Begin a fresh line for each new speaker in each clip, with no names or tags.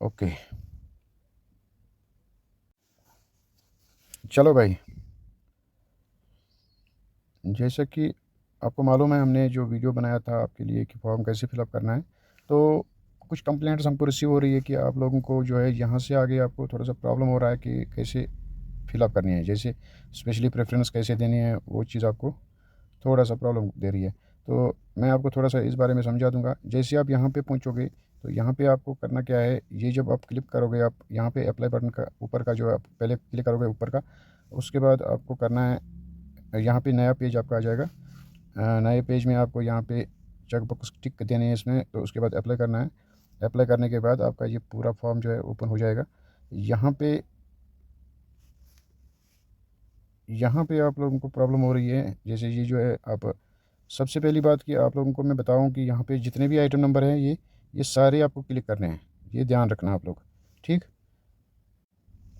Okay, चलो भाई, जैसा कि आपको मालूम है हमने जो वीडियो बनाया था आपके लिए कि फॉर्म कैसे फिलअप करना है, तो कुछ कंप्लेंट्स हमको रिसीव हो रही है कि आप लोगों को जो है यहाँ से आगे आपको थोड़ा सा प्रॉब्लम हो रहा है कि कैसे फिलअप करनी है, जैसे स्पेशली प्रेफरेंस कैसे देनी है, वो चीज़ आपको थोड़ा सा प्रॉब्लम दे रही है। तो मैं आपको थोड़ा सा इस बारे में समझा दूंगा। जैसे आप यहाँ पे पहुँचोगे तो यहाँ पे आपको करना क्या है, ये जब आप क्लिक करोगे, आप यहाँ पे अप्लाई बटन का ऊपर का जो आप पहले क्लिक करोगे ऊपर का, उसके बाद आपको करना है, यहाँ पे नया पेज आपका आ जाएगा। नए पेज में आपको यहाँ पे चेक बॉक्स टिक देने हैं इसमें, तो उसके बाद अप्लाई करना है। अप्लाई करने के बाद आपका ये पूरा फॉर्म जो है ओपन हो जाएगा। यहाँ पे यहाँ पे आप लोगों को प्रॉब्लम हो रही है, जैसे ये जो है आप, सबसे पहली बात कि आप लोगों को मैं बताऊं कि यहाँ पे जितने भी आइटम नंबर हैं ये सारे आपको क्लिक करने हैं, ये ध्यान रखना आप लोग। ठीक,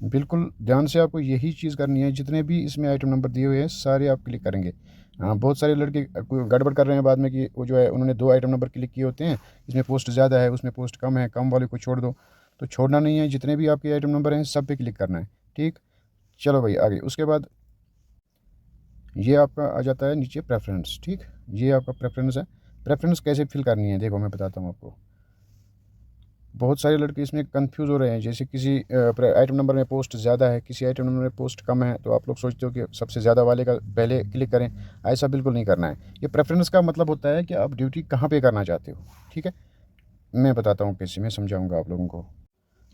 बिल्कुल ध्यान से आपको यही चीज़ करनी है, जितने भी इसमें आइटम नंबर दिए हुए हैं सारे आप क्लिक करेंगे। हाँ, बहुत सारे लड़के कोई गड़बड़ कर रहे हैं बाद में कि वो जो है उन्होंने दो आइटम नंबर क्लिक किए होते हैं, इसमें पोस्ट ज़्यादा है उसमें पोस्ट कम है, कम वाले को छोड़ दो। तो छोड़ना नहीं है, जितने भी आपके आइटम नंबर हैं सब पे क्लिक करना है। ठीक, चलो भाई आगे। उसके बाद ये आपका आ जाता है नीचे प्रेफरेंस। ठीक, ये आपका प्रेफरेंस है। प्रेफरेंस कैसे फिल करनी है देखो मैं बताता हूँ आपको। बहुत सारे लड़के इसमें कंफ्यूज हो रहे हैं, जैसे किसी आइटम नंबर में पोस्ट ज़्यादा है, किसी आइटम नंबर में पोस्ट कम है, तो आप लोग सोचते हो कि सबसे ज़्यादा वाले का पहले क्लिक करें। ऐसा बिल्कुल नहीं करना है। ये प्रेफरेंस का मतलब होता है कि आप ड्यूटी कहाँ पे करना चाहते हो। ठीक है, मैं बताता हूँ कैसे, मैं समझाऊँगा आप लोगों को।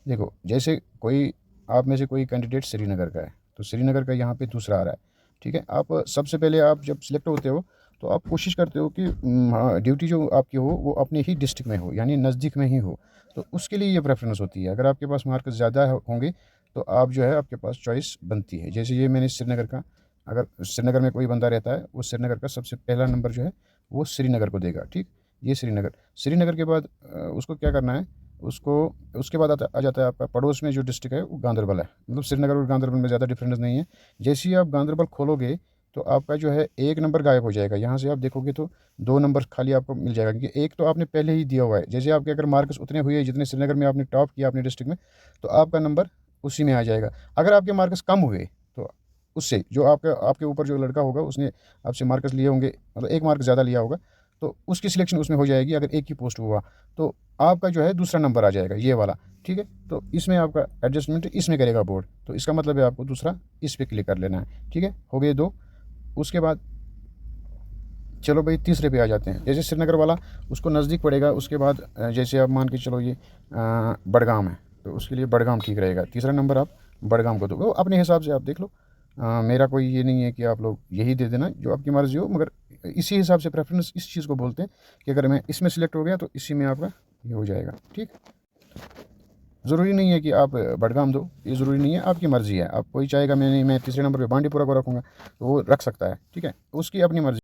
देखो, जैसे कोई आप में से कोई कैंडिडेट श्रीनगर का है, तो श्रीनगर का यहाँ पे दूसरा आ रहा है। ठीक है, आप सबसे पहले आप जब सिलेक्ट होते हो तो आप कोशिश करते हो कि हाँ, ड्यूटी जो आपकी हो वो अपने ही डिस्ट्रिक्ट में हो, यानी नज़दीक में ही हो। तो उसके लिए ये प्रेफरेंस होती है। अगर आपके पास मार्क्स ज़्यादा होंगे तो आप जो है आपके पास चॉइस बनती है। जैसे ये मैंने श्रीनगर का, अगर श्रीनगर में कोई बंदा रहता है वो श्रीनगर का सबसे पहला नंबर जो है वो श्रीनगर को देगा। ठीक, ये श्रीनगर। श्रीनगर के बाद उसको क्या करना है, उसको, उसके बाद आ जाता है आपका पड़ोस में जो डिस्ट्रिक्ट है वो गांधरबल है। मतलब श्रीनगर और गांधरबल में ज़्यादा डिफरेंस नहीं है। जैसे ही आप गांधरबल खोलोगे तो आपका जो है एक नंबर गायब हो जाएगा। यहाँ से आप देखोगे तो दो नंबर खाली आपको मिल जाएगा, क्योंकि एक तो आपने पहले ही दिया हुआ है। जैसे आपके अगर मार्क्स उतने हुए जितने श्रीनगर में आपने टॉप किया अपने डिस्ट्रिक्ट में, तो आपका नंबर उसी में आ जाएगा। अगर आपके मार्क्स कम हुए तो उससे जो आपके आपके ऊपर जो लड़का होगा उसने आपसे मार्क्स लिए होंगे, मतलब एक मार्क ज़्यादा लिया होगा, तो उसकी सिलेक्शन उसमें हो जाएगी। अगर एक ही पोस्ट हुआ तो आपका जो है दूसरा नंबर आ जाएगा, ये वाला। ठीक है, तो इसमें आपका एडजस्टमेंट इसमें करेगा बोर्ड, तो इसका मतलब है आपको दूसरा इस पर क्लिक कर लेना है। ठीक है, हो गए दो। उसके बाद चलो भाई तीसरे पे आ जाते हैं। जैसे श्रीनगर वाला उसको नज़दीक पड़ेगा। उसके बाद जैसे आप मान के चलो ये बडगाम है, तो उसके लिए बडगाम ठीक रहेगा। तीसरा नंबर आप बडगाम को दो, वो अपने हिसाब से आप देख लो। मेरा कोई ये नहीं है कि आप लोग यही दे देना, जो आपकी मर्ज़ी हो, मगर इसी हिसाब से प्रेफरेंस इस चीज़ को बोलते हैं कि अगर मैं इसमें सिलेक्ट हो गया तो इसी में आपका ये हो जाएगा। ठीक, ज़रूरी नहीं है कि आप बडगाम दो, ये ज़रूरी नहीं है, आपकी मर्ज़ी है। आप कोई चाहेगा मैं नहीं, मैं तीसरे नंबर पे बांडीपुरा को रखूँगा, तो वो रख सकता है। ठीक है, उसकी अपनी मर्ज़ी।